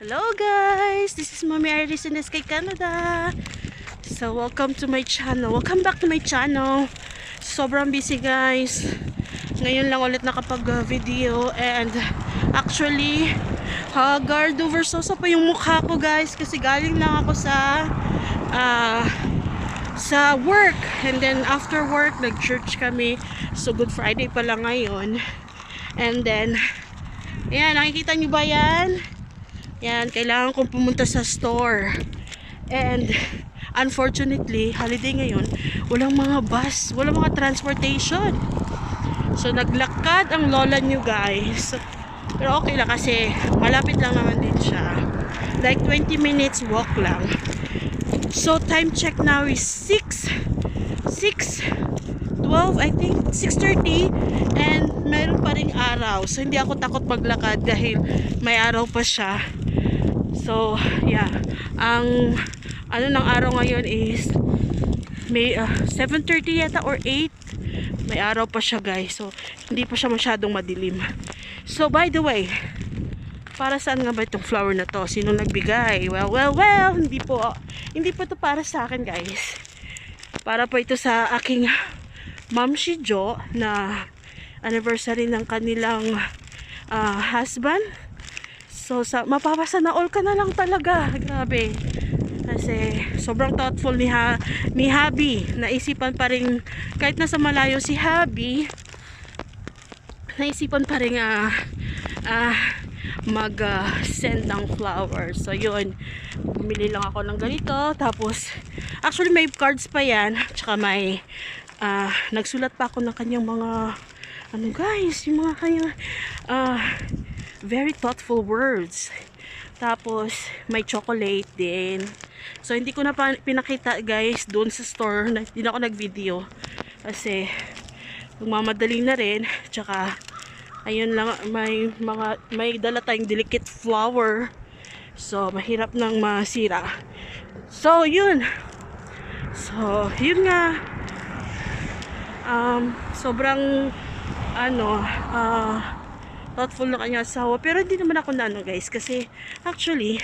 Hello guys! This is Mommy Iris in SK Canada. So welcome to my channel. Welcome back to my channel. Sobrang busy guys. Ngayon lang ulit nakapag-video and actually guard over sosa pa yung mukha ko guys kasi galing lang ako sa work, and then after work nag-church kami. So Good Friday pa lang ngayon. And then ayan, nakikita nyo ba yan? Yan, kailangan kong pumunta sa store. And unfortunately, holiday ngayon, walang mga bus, walang mga transportation. So naglakad ang lola nyo guys. Pero okay lang kasi malapit lang naman din siya. Like 20 minutes walk lang. So time check now is 6:12, I think 6:30, and meron pa ring araw. So hindi ako takot maglakad dahil may araw pa siya. So yeah, ang ano ng araw ngayon is may 7:30 yata or 8. May araw pa siya guys. So hindi pa siya masyadong madilim. So by the way, para saan nga ba itong flower na to? Sino nagbigay? Well, hindi po to para sa akin guys. Para po ito sa aking Ma'am si Jo na anniversary ng kanilang husband. So mapapasa na all ka na lang talaga. Grabe. Kasi sobrang thoughtful ni Habi. Naisipan pa rin, kahit nasa malayo si Habi, naisipan pa rin mag-send ng flowers. So yun, bumili lang ako ng ganito. Tapos actually may cards pa yan. Tsaka may nagsulat pa ako ng kanyang mga ano guys, yung mga kanyang very thoughtful words. Tapos may chocolate din. So hindi ko na pinakita guys doon sa store. Hindi na ako nag-video kasi magmamadali na rin. Tsaka ayun lang, may dala tayong delicate flower. So mahirap nang masira. So yun. So yun nga. Sobrang thoughtful na kanya asawa, pero hindi naman ako na guys, kasi actually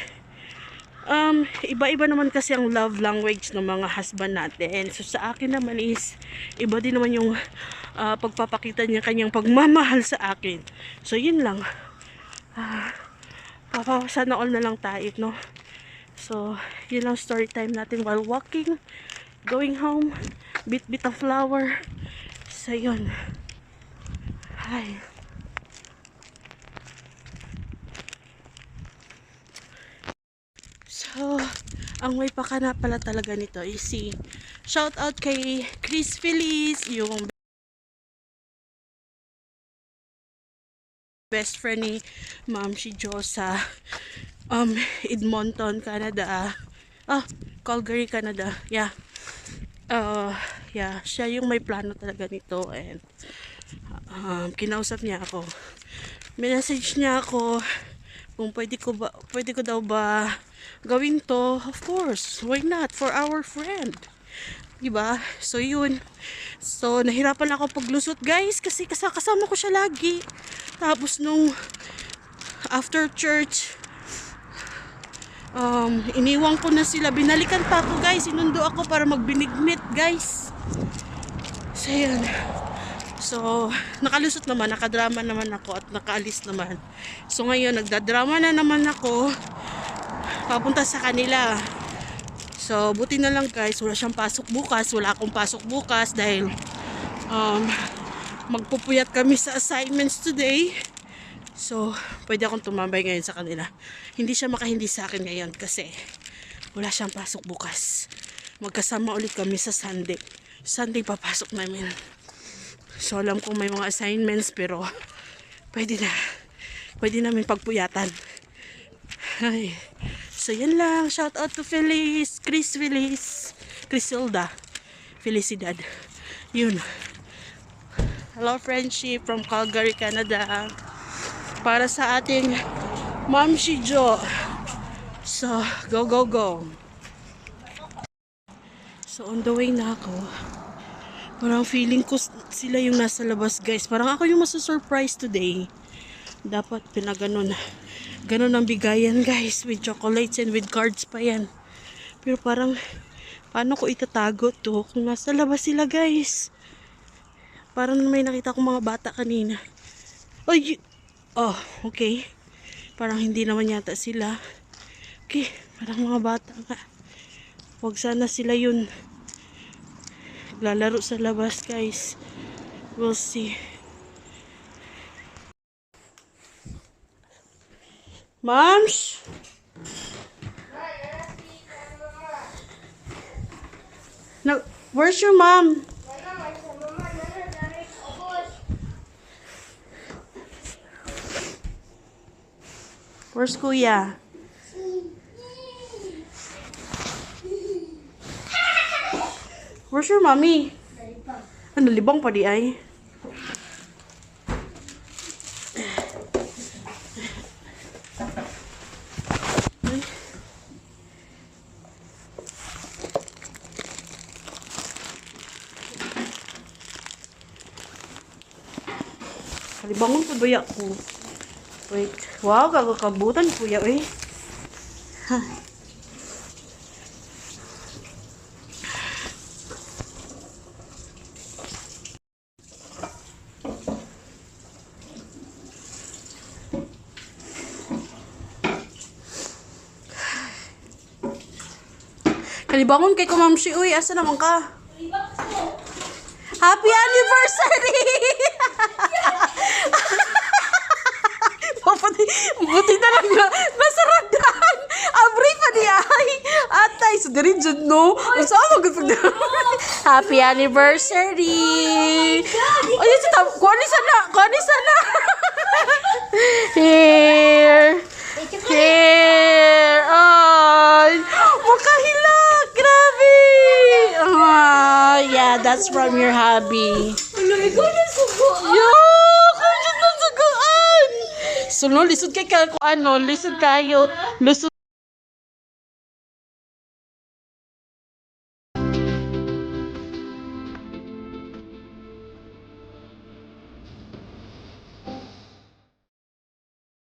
iba-iba naman kasi ang love language ng mga husband natin. So sa akin naman is iba din naman yung pagpapakita niya kanyang pagmamahal sa akin. So yun lang, sana all na lang tayo, no? So yun lang story time natin while walking, going home, bit ang flower. So yun, hi. So, ang way pa ka na pala talaga nito is si shout out kay Chris Feliz, yung best friend ni Ma'am si Jo sa Edmonton, Canada. Calgary, Canada. Yeah. Yeah, siya yung may plano talaga nito, and kinausap niya ako. Message niya ako kung pwede ko daw ba gawin to. Of course, why not, for our friend, diba? So yun, so nahirapan ako paglusot guys kasi kasama ko siya lagi. Tapos nung after church, iniwan ko na sila, binalikan pa ako guys, sinundo ako para magbinigmit guys. So yun, so nakalusot naman, nakadrama naman ako at nakaalis naman. So ngayon nagdadrama na naman ako papunta sa kanila. So buti na lang guys, wala siyang pasok bukas, wala akong pasok bukas dahil magpupuyat kami sa assignments today. So pwede akong tumambay ngayon sa kanila. Hindi siya makahindi sa akin ngayon kasi wala siyang pasok bukas. Magkasama ulit kami sa Sunday papasok namin. So alam kong may mga assignments pero pwede namin pagpuyatan. Ay. So yan lang, shout out to Crisilda Felicidad. Yun. Hello friendship from Calgary, Canada. Para sa ating Ma'am si Jo. So go. So on the way na ako. Parang feeling ko sila yung nasa labas guys. Parang ako yung masusurprise today. Dapat pinaganon. Ganun ang bigayan guys, with chocolates and with cards pa yan. Pero parang, paano ko itatago to kung nasa labas sila guys? Parang may nakita akong mga bata kanina. Ay! Oh, okay. Parang hindi naman yata sila. Okay, parang mga bata nga. Huwag sana sila yun. Lalaro sa labas guys. We'll see. Moms? No, where's your mom? Where's Kuya? Where's your mommy? Ano, libang pa di ay? Kalibangon ko ba ko? Wait. Wow, kagakabutan kuya eh. Ha. Kalibangon kay kumamsi uy, asa naman ka? Happy anniversary! Buti na lang na nasaragan. Abri pa di ay. Atay, so diri jud no. Unsa mo gud Happy anniversary. Ay, kuani sana, kuani sana. Here. Here. Ay, makahilak. Grabe. Yeah, that's from your hubby. Yo, kaya na sugaan. So, no, lisod kay ano, lisod kayo. Lusod